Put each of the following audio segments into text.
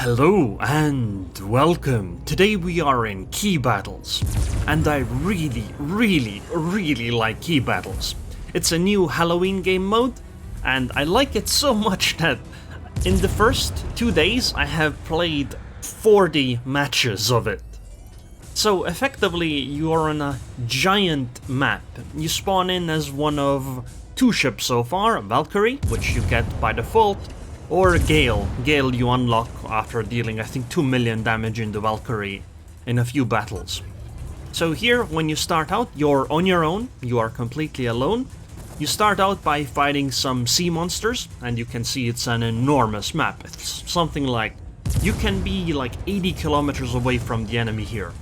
Hello and welcome. Today we are in key battles, and I really like key battles. It's a new Halloween game mode, and I like it so much that in the first 2 days I have played 40 matches of it. So effectively you are on a giant map. You spawn in as one of 2 ships so far, Valkyrie, which you get by default, or Gale. Gale you unlock after dealing I think 2 million damage into Valkyrie in a few battles. So here when you start out you're on your own, you are completely alone. You start out by fighting some sea monsters, and you can see it's an enormous map. It's something like, you can be like 80 kilometers away from the enemy here.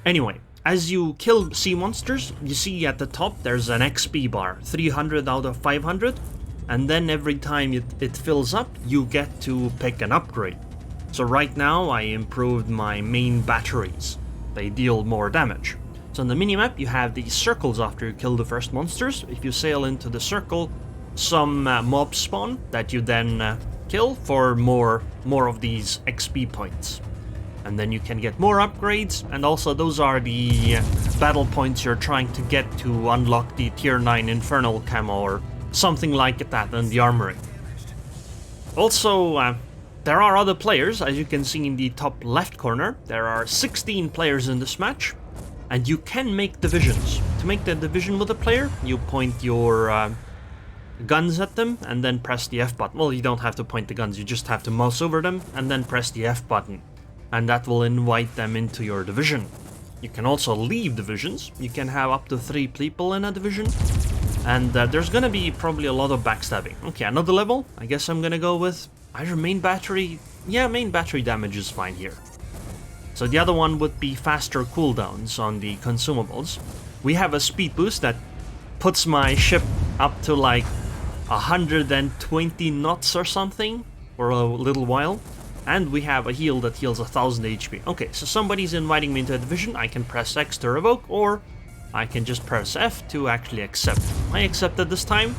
Anyway, as you kill sea monsters, you see at the top there's an XP bar, 300 out of 500. And then every time it fills up, you get to pick an upgrade. So right now I improved my main batteries. They deal more damage. So on the minimap you have these circles after you kill the first monsters. If you sail into the circle, some mobs spawn that you then kill for more of these XP points. And then you can get more upgrades, and also those are the battle points you're trying to get to unlock the tier 9 infernal camo or something like that in the armory. Also, there are other players, as you can see in the top left corner. There are 16 players in this match, and you can make divisions. To make the division with a player, you point your guns at them and then press the F button. Well, you don't have to point the guns, you just have to mouse over them and then press the F button. And that will invite them into your division. You can also leave divisions. You can have up to 3 people in a division. And there's gonna be probably a lot of backstabbing. Okay, another level. I guess I'm gonna go with either main battery. Yeah, main battery damage is fine here. So the other one would be faster cooldowns on the consumables. We have a speed boost that puts my ship up to like 120 knots or something for a little while. And we have a heal that heals 1000 HP. Okay, so somebody's inviting me into a division. I can press X to revoke, or I can just press F to actually accept. I accepted this time.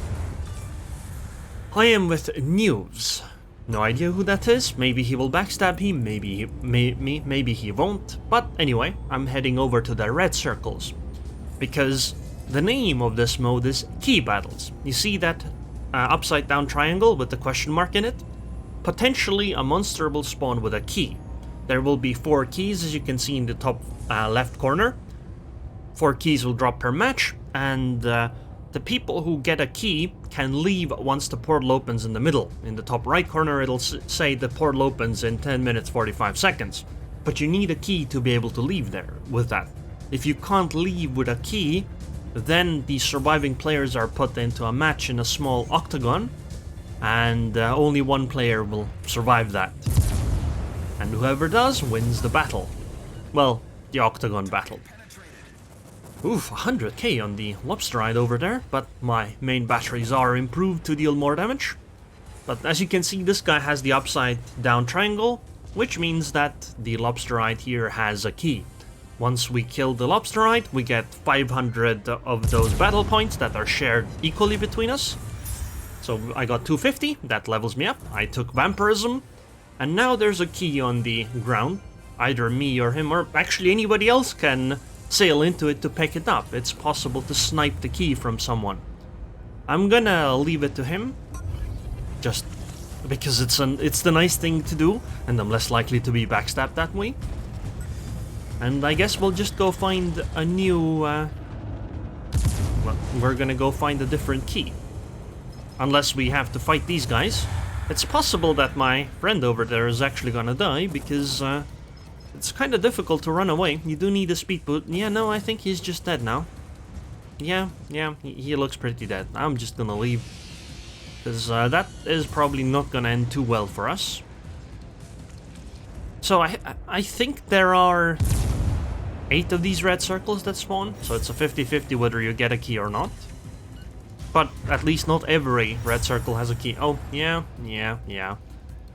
I am with News. No idea who that is. Maybe he will backstab him, maybe he won't. But anyway, I'm heading over to the red circles, because the name of this mode is Key Battles. You see that upside down triangle with the question mark in it? Potentially a monster will spawn with a key. There will be 4 keys, as you can see in the top left corner. 4 keys will drop per match, and the people who get a key can leave once the portal opens in the middle. In the top right corner it'll say the portal opens in 10 minutes 45 seconds. But you need a key to be able to leave there with that. If you can't leave with a key, then the surviving players are put into a match in a small octagon, and only one player will survive that. And whoever does wins the battle. Well, the octagon battle. Oof, 100k on the lobsterite over there, but my main batteries are improved to deal more damage. But as you can see, this guy has the upside down triangle, which means that the lobsterite here has a key. Once we kill the lobsterite, we get 500 of those battle points that are shared equally between us. So I got 250, that levels me up. I took vampirism, and now there's a key on the ground. Either me or him, or actually anybody else can sail into it to pick it up. It's possible to snipe the key from someone. I'm gonna leave it to him, just because it's the nice thing to do, and I'm less likely to be backstabbed that way. And I guess we'll just go find a new... well, we're gonna go find a different key. Unless we have to fight these guys. It's possible that my friend over there is actually gonna die, because it's kind of difficult to run away. You do need a speed boot. Yeah, no, I think he's just dead now. Yeah, he looks pretty dead. I'm just gonna leave, because that is probably not gonna end too well for us. So I think there are 8 of these red circles that spawn, so it's a 50-50 whether you get a key or not. But at least not every red circle has a key. Oh, yeah.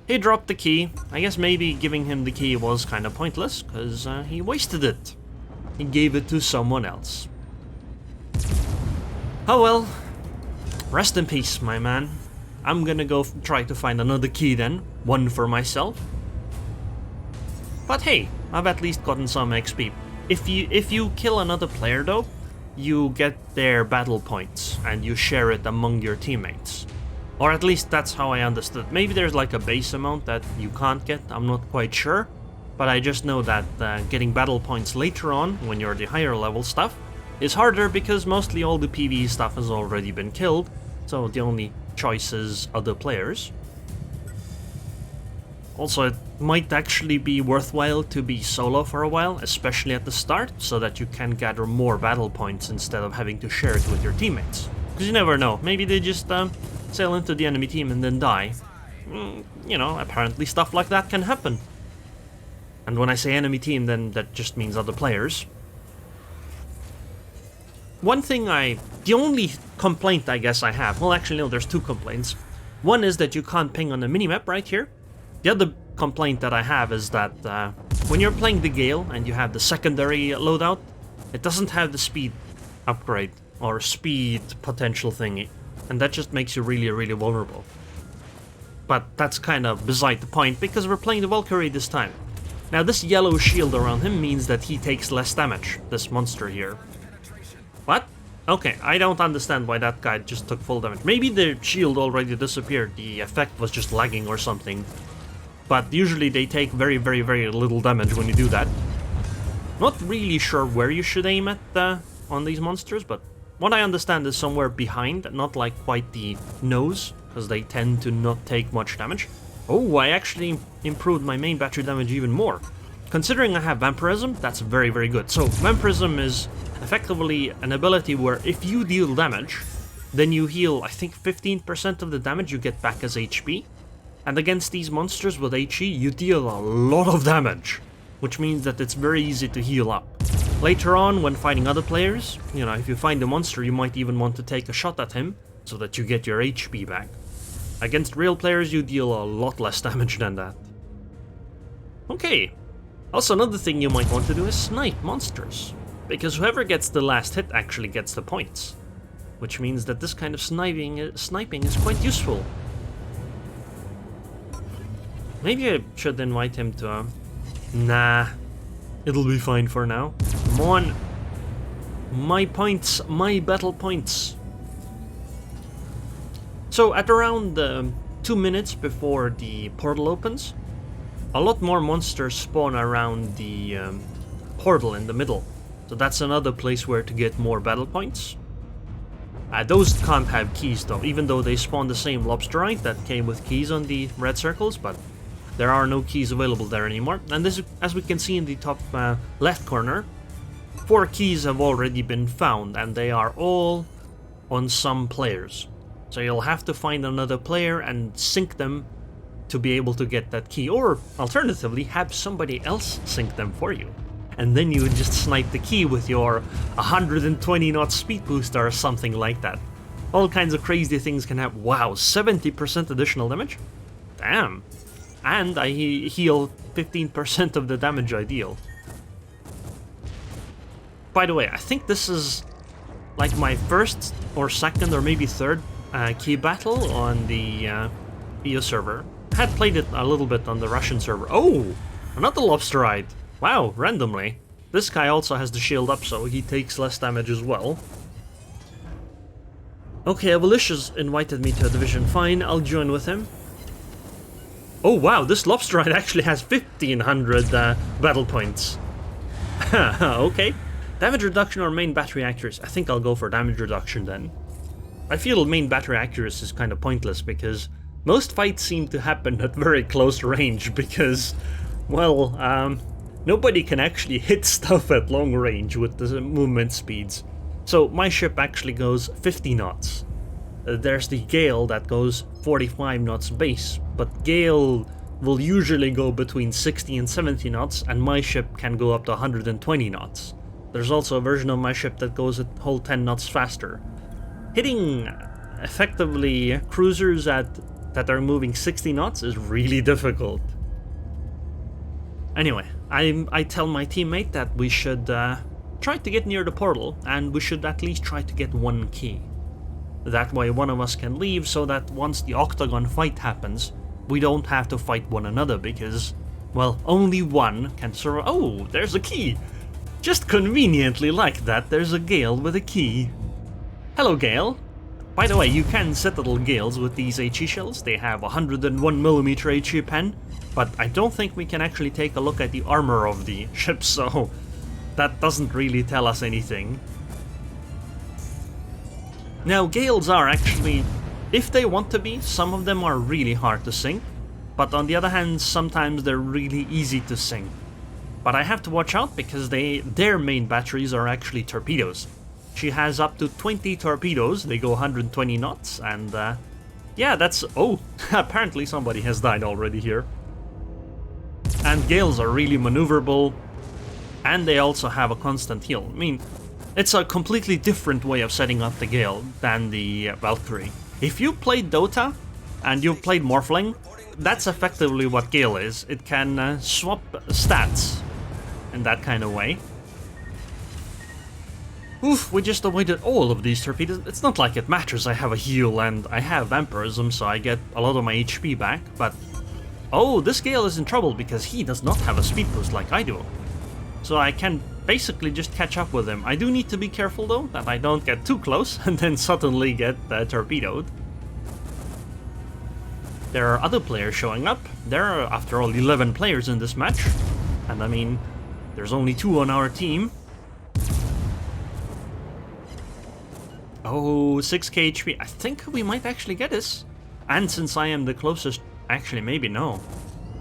He dropped the key. I guess maybe giving him the key was kind of pointless, because he wasted it. He gave it to someone else. Oh well. Rest in peace, my man. I'm gonna go try to find another key then. One for myself. But hey, I've at least gotten some XP. If you kill another player though, you get their battle points and you share it among your teammates. Or at least that's how I understood. Maybe there's like a base amount that you can't get, I'm not quite sure. But I just know that getting battle points later on, when you're the higher level stuff, is harder because mostly all the PvE stuff has already been killed. So the only choice is other players. Also, it might actually be worthwhile to be solo for a while, especially at the start, so that you can gather more battle points instead of having to share it with your teammates. Because you never know, maybe they just sail into the enemy team and then die. You know, apparently stuff like that can happen. And when I say enemy team, then that just means other players. The only complaint I guess I have, well actually no, there's two complaints. One is that you can't ping on the minimap right here. The other complaint that I have is that when you're playing the Gale and you have the secondary loadout, it doesn't have the speed upgrade or speed potential thingy, and that just makes you really, really vulnerable. But that's kind of beside the point because we're playing the Valkyrie this time. Now this yellow shield around him means that he takes less damage, this monster here. What? Okay, I don't understand why that guy just took full damage. Maybe the shield already disappeared, the effect was just lagging or something. But usually they take very, very, very little damage when you do that. Not really sure where you should aim at on these monsters, but what I understand is somewhere behind, not like quite the nose, because they tend to not take much damage. Oh, I actually improved my main battery damage even more. Considering I have Vampirism, that's very, very good. So Vampirism is effectively an ability where if you deal damage, then you heal, I think 15% of the damage you get back as HP. And against these monsters with HE, you deal a lot of damage, which means that it's very easy to heal up. Later on, when fighting other players, you know, if you find a monster, you might even want to take a shot at him, so that you get your HP back. Against real players, you deal a lot less damage than that. Okay. Also, another thing you might want to do is snipe monsters, because whoever gets the last hit actually gets the points, which means that this kind of sniping is quite useful. Maybe I should invite him to Nah, it'll be fine for now. Come on. My points, my battle points. So at around 2 minutes before the portal opens, a lot more monsters spawn around the portal in the middle. So that's another place where to get more battle points. Those can't have keys though, even though they spawn the same lobsterite that came with keys on the red circles, but there are no keys available there anymore. And this, as we can see in the top left corner, 4 keys have already been found, and they are all on some players. So you'll have to find another player and sync them to be able to get that key, or alternatively have somebody else sync them for you. And then you would just snipe the key with your 120 knot speed booster or something like that. All kinds of crazy things can happen. Wow, 70% additional damage? Damn. And I heal 15% of the damage I deal. By the way, I think this is like my first or second or maybe third key battle on the EU server. I had played it a little bit on the Russian server. Oh, another lobsterite. Wow, randomly. This guy also has the shield up, so he takes less damage as well. Okay, Evolicious invited me to a division. Fine, I'll join with him. Oh wow, this lobsterite actually has 1500 battle points. Okay. Damage reduction or main battery accuracy? I think I'll go for damage reduction then. I feel main battery accuracy is kind of pointless because most fights seem to happen at very close range because, well, nobody can actually hit stuff at long range with the movement speeds. So my ship actually goes 50 knots. There's the Gale that goes 45 knots base, but Gale will usually go between 60 and 70 knots, and my ship can go up to 120 knots. There's also a version of my ship that goes a whole 10 knots faster. Hitting effectively cruisers that are moving 60 knots is really difficult. Anyway, I tell my teammate that we should try to get near the portal, and we should at least try to get 1 key. That way one of us can leave, so that once the Octagon fight happens, we don't have to fight one another, because Well, only one can survive. Oh, there's a key! Just conveniently like that, there's a Gale with a key. Hello, Gale. By the way, you can citadel Gales with these HE shells. They have 101mm HE pen, but I don't think we can actually take a look at the armor of the ship, so that doesn't really tell us anything. Now, Gales are actually, if they want to be, some of them are really hard to sink, but on the other hand, sometimes they're really easy to sink. But I have to watch out because their main batteries are actually torpedoes. She has up to 20 torpedoes, they go 120 knots, and yeah, that's... oh, apparently somebody has died already here. And Gales are really maneuverable, and they also have a constant heal. I mean, it's a completely different way of setting up the Gale than the Valkyrie. If you played Dota, and you've played Morphling, that's effectively what Gale is. It can swap stats in that kind of way. Oof, we just avoided all of these torpedoes. It's not like it matters, I have a heal and I have vampirism, so I get a lot of my HP back, but... oh, this Gale is in trouble because he does not have a speed boost like I do. So I can basically just catch up with him. I do need to be careful though, that I don't get too close and then suddenly get torpedoed. There are other players showing up. There are, after all, 11 players in this match. And I mean, there's only 2 on our team. Oh, 6k HP. I think we might actually get this. And since I am the closest... actually, maybe no.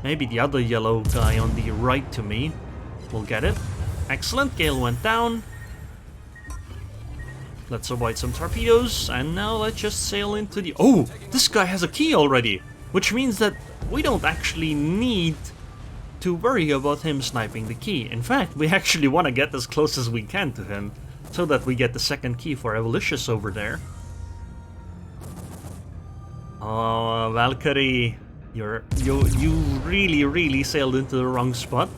Maybe the other yellow guy on the right to me will get it. Excellent, Gale went down. Let's avoid some torpedoes, and now let's just sail into the... oh, this guy has a key already! Which means that we don't actually need to worry about him sniping the key. In fact, we actually want to get as close as we can to him, so that we get the second key for Evolicious over there. Oh, Valkyrie, you really sailed into the wrong spot.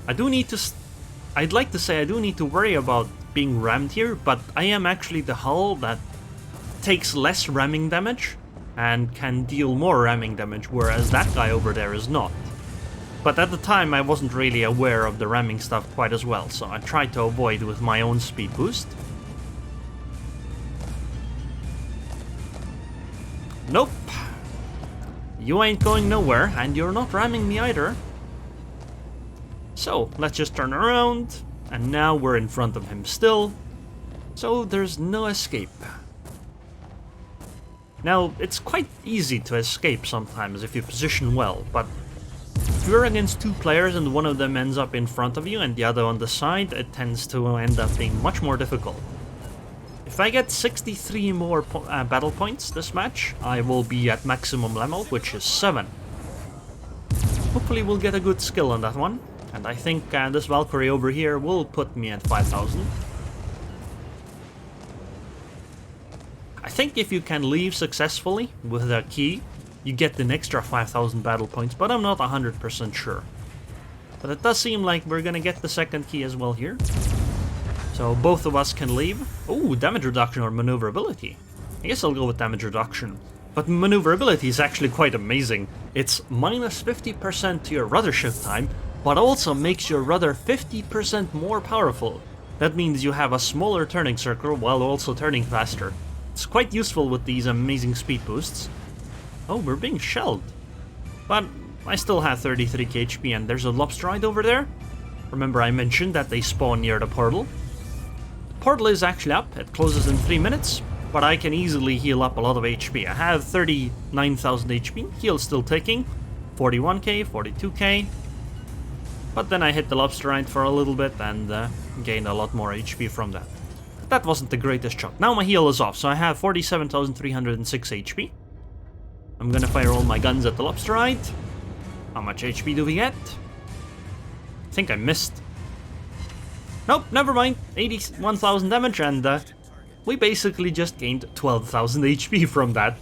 I'd like to say I do need to worry about being rammed here, but I am actually the hull that takes less ramming damage and can deal more ramming damage, whereas that guy over there is not. But at the time I wasn't really aware of the ramming stuff quite as well, so I tried to avoid with my own speed boost. Nope. You ain't going nowhere, and you're not ramming me either. So, let's just turn around, and now we're in front of him still, so there's no escape. Now, it's quite easy to escape sometimes if you position well, but if you're against 2 players and one of them ends up in front of you and the other on the side, it tends to end up being much more difficult. If I get 63 more battle points this match, I will be at maximum level, which is 7. Hopefully we'll get a good skill on that one, and I think this Valkyrie over here will put me at 5,000. I think if you can leave successfully with a key, you get an extra 5,000 battle points, but I'm not 100% sure. But it does seem like we're gonna get the second key as well here. So both of us can leave. Oh, damage reduction or maneuverability. I guess I'll go with damage reduction. But maneuverability is actually quite amazing. It's minus 50% to your rudder shift time, but also makes your rudder 50% more powerful. That means you have a smaller turning circle while also turning faster. It's quite useful with these amazing speed boosts. Oh, we're being shelled. But I still have 33k HP and there's a lobsterite over there. Remember I mentioned that they spawn near the portal. The portal is actually up, it closes in 3 minutes, but I can easily heal up a lot of HP. I have 39,000 HP, heal still ticking, 41k, 42k. But then I hit the lobsterite for a little bit and gained a lot more HP from that. That wasn't the greatest shot. Now my heal is off, so I have 47,306 HP. I'm gonna fire all my guns at the lobsterite. How much HP do we get? I think I missed. Nope, never mind. 81,000 damage, and we basically just gained 12,000 HP from that.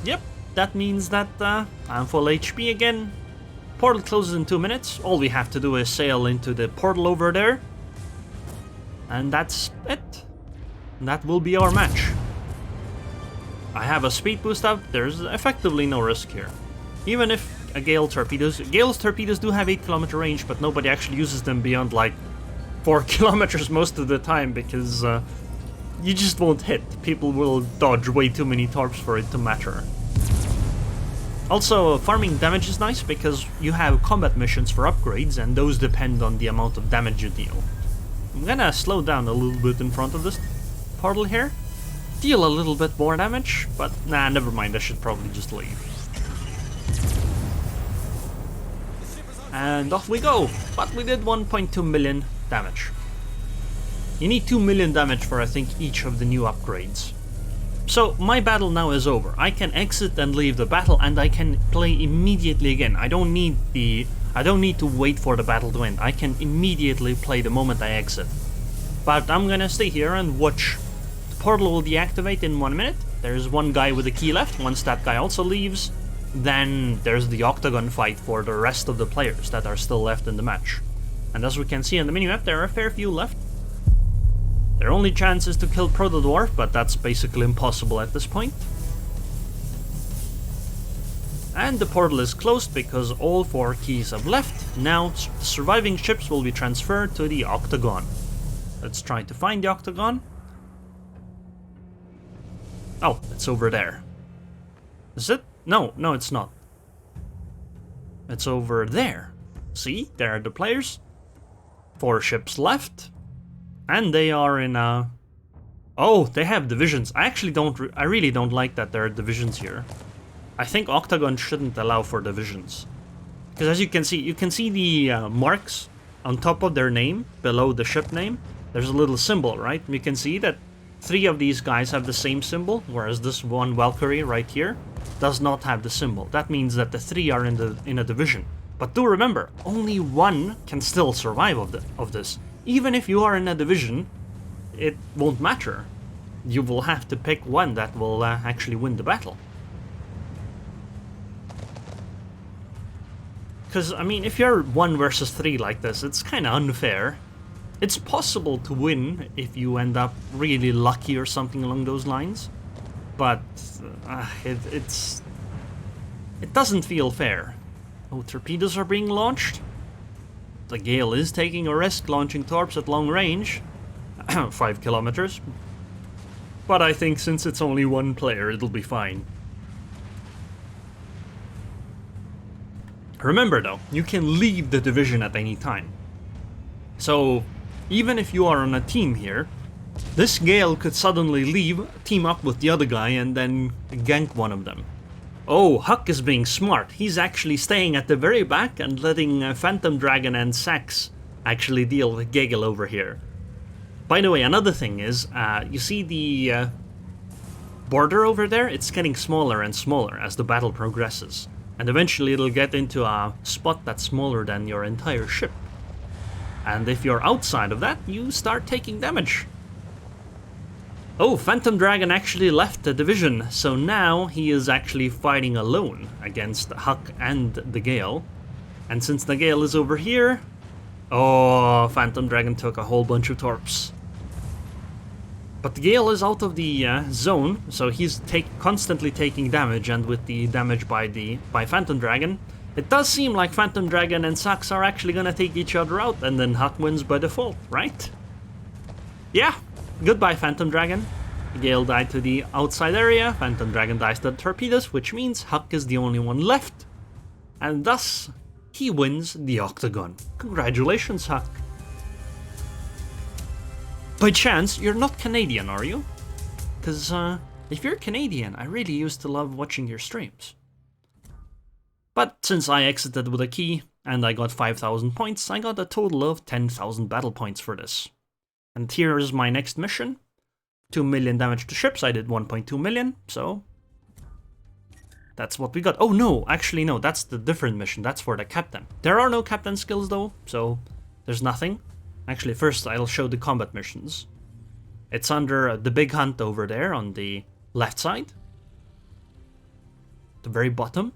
Yep, that means that I'm full HP again. Portal closes in 2 minutes. All we have to do is sail into the portal over there. And that's it. That will be our match. I have a speed boost up, there's effectively no risk here. Even if Gale torpedoes. Gale's torpedoes do have 8-kilometer range, but nobody actually uses them beyond like 4 kilometers most of the time because you just won't hit. People will dodge way too many torps for it to matter. Also, farming damage is nice because you have combat missions for upgrades, and those depend on the amount of damage you deal. I'm gonna slow down a little bit in front of this portal here. Deal a little bit more damage, but nah, never mind, I should probably just leave. And off we go! But we did 1.2 million damage. You need 2 million damage for, I think, each of the new upgrades. So, my battle now is over. I can exit and leave the battle, and I can play immediately again. I don't need to wait for the battle to end. I can immediately play the moment I exit. But I'm gonna stay here and watch. The portal will deactivate in 1 minute. There's one guy with a key left. Once that guy also leaves, then there's the Octagon fight for the rest of the players that are still left in the match. And as we can see on the minimap, there are a fair few left. Their only chance is to kill Proto-Dwarf, but that's basically impossible at this point. And the portal is closed because all 4 keys have left. Now the surviving ships will be transferred to the Octagon. Let's try to find the Octagon. Oh, it's over there. Is it? No, it's not. It's over there. See, there are the players. 4 ships left. And they are in oh, they have divisions. I really don't like that there are divisions here. I think Octagon shouldn't allow for divisions. Because as you can see the marks on top of their name, below the ship name. There's a little symbol, right? You can see that 3 of these guys have the same symbol, whereas this one Valkyrie right here does not have the symbol. That means that the 3 are in a division. But do remember, only 1 can still survive of this. Even if you are in a division, it won't matter. You will have to pick one that will actually win the battle. Because, I mean, if you're 1 versus 3 like this, it's kind of unfair. It's possible to win if you end up really lucky or something along those lines. But it doesn't feel fair. Oh, torpedoes are being launched. The Gale is taking a risk launching torps at long range. 5 kilometers. But I think since it's only 1 player, it'll be fine. Remember though, you can leave the division at any time. So, even if you are on a team here, this Gale could suddenly leave, team up with the other guy, and then gank one of them. Oh, Huck is being smart. He's actually staying at the very back and letting Phantom Dragon and Sax actually deal with Gagel over here. By the way, another thing is, you see the border over there? It's getting smaller and smaller as the battle progresses. And eventually it'll get into a spot that's smaller than your entire ship. And if you're outside of that, you start taking damage. Oh, Phantom Dragon actually left the division, so now he is actually fighting alone against Huck and the Gale. And since the Gale is over here... Oh, Phantom Dragon took a whole bunch of torps. But the Gale is out of the zone, so he's constantly taking damage, and with the damage by Phantom Dragon, it does seem like Phantom Dragon and Sax are actually gonna take each other out, and then Huck wins by default, right? Yeah! Goodbye, Phantom Dragon. Gale died to the outside area, Phantom Dragon dies to the torpedoes, which means Huck is the only one left. And thus, he wins the Octagon. Congratulations, Huck. By chance, you're not Canadian, are you? Because, if you're Canadian, I really used to love watching your streams. But since I exited with a key, and I got 5,000 points, I got a total of 10,000 battle points for this. And here is my next mission. 2 million damage to ships, I did 1.2 million, so... that's what we got. Oh no, actually no, that's the different mission, that's for the captain. There are no captain skills though, so there's nothing. Actually, first I'll show the combat missions. It's under the big hunt over there on the left side. The very bottom.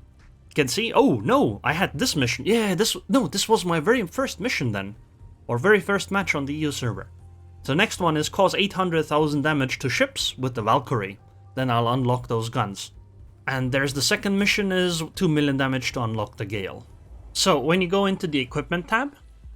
You can see, oh no, I had this mission. Yeah, this was my very first mission then. Or very first match on the EU server. So next one is cause 800,000 damage to ships with the Valkyrie. Then I'll unlock those guns. And there's the second mission is 2 million damage to unlock the Gale. So when you go into the equipment tab,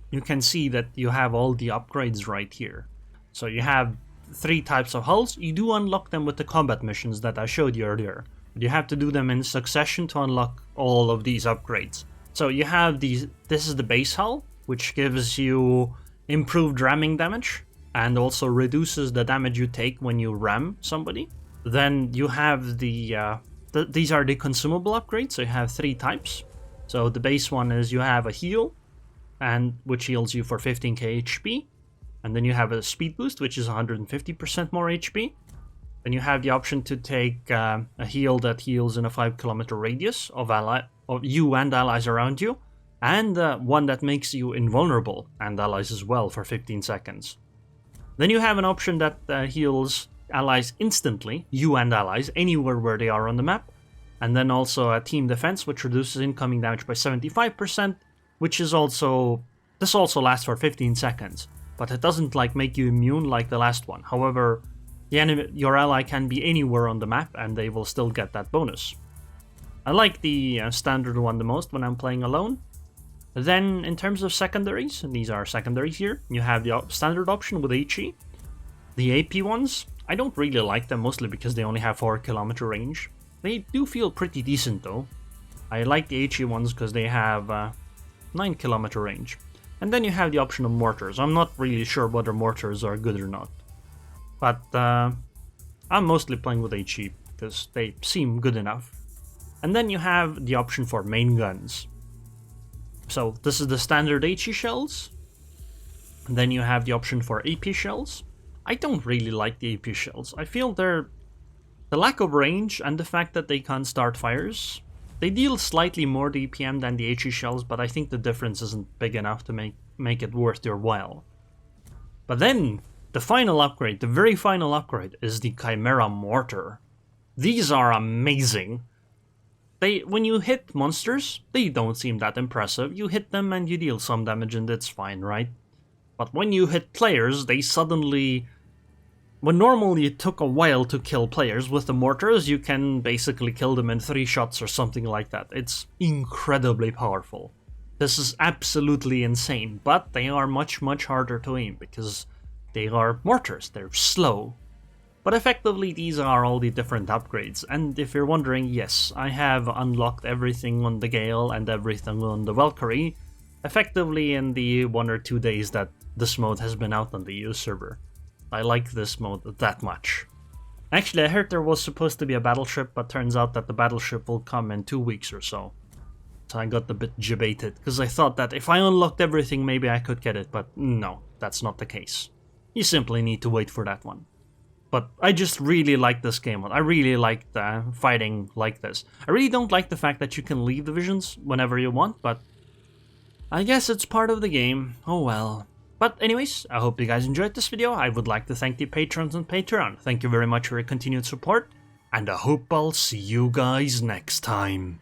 you can see that you have all the upgrades right here. So you have 3 types of hulls. You do unlock them with the combat missions that I showed you earlier. But you have to do them in succession to unlock all of these upgrades. So you have these, this is the base hull, which gives you improved ramming damage and also reduces the damage you take when you ram somebody. Then you have these are the consumable upgrades, so you have 3 types. So the base one is you have a heal, and which heals you for 15k HP. And then you have a speed boost, which is 150% more HP. Then you have the option to take a heal that heals in a 5-kilometer radius of you and allies around you. And one that makes you invulnerable and allies as well for 15 seconds. Then you have an option that heals allies instantly, you and allies, anywhere where they are on the map. And then also a team defense, which reduces incoming damage by 75%, which is also, this also lasts for 15 seconds. But it doesn't like make you immune like the last one. However, your ally can be anywhere on the map and they will still get that bonus. I like the standard one the most when I'm playing alone. Then in terms of secondaries, and these are secondaries here, you have the standard option with HE. The AP ones, I don't really like them, mostly because they only have 4-kilometer range. They do feel pretty decent though. I like the HE ones because they have 9-kilometer range. And then you have the option of mortars. I'm not really sure whether mortars are good or not. But I'm mostly playing with HE because they seem good enough. And then you have the option for main guns. So this is the standard HE shells. And then you have the option for AP shells. I don't really like the AP shells. I feel the lack of range and the fact that they can't start fires. They deal slightly more DPM than the HE shells, but I think the difference isn't big enough to make it worth your while. But then, the final upgrade, the very final upgrade, is the Chimera Mortar. These are amazing. When you hit monsters, they don't seem that impressive. You hit them and you deal some damage and it's fine, right? But when you hit players, they suddenly... When normally it took a while to kill players, with the mortars you can basically kill them in 3 shots or something like that. It's incredibly powerful. This is absolutely insane, but they are much harder to aim because they are mortars, they're slow. But effectively these are all the different upgrades, and if you're wondering, yes, I have unlocked everything on the Gale and everything on the Valkyrie, effectively in the 1 or 2 days that this mode has been out on the EU server. I like this mode that much. Actually, I heard there was supposed to be a battleship, but turns out that the battleship will come in 2 weeks or so. So I got a bit debated, because I thought that if I unlocked everything, maybe I could get it, but no, that's not the case. You simply need to wait for that one. But I just really like this game mode. I really like fighting like this. I really don't like the fact that you can leave divisions whenever you want, but I guess it's part of the game. Oh well. But anyways, I hope you guys enjoyed this video. I would like to thank the patrons on Patreon. Thank you very much for your continued support, and I hope I'll see you guys next time.